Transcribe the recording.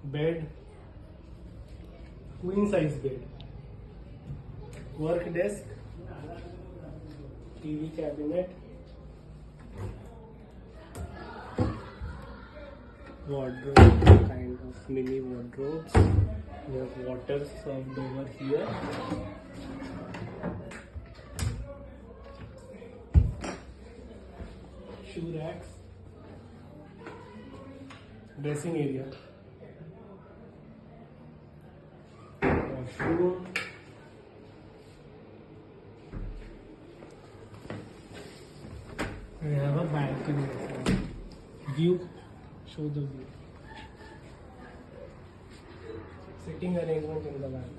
Bed, queen size bed, work desk, TV cabinet, wardrobe, kind of mini wardrobes. We have water served over here. Shoe racks, dressing area, washroom, we have a balcony. View, show the view. Sitting arrangement in the balcony.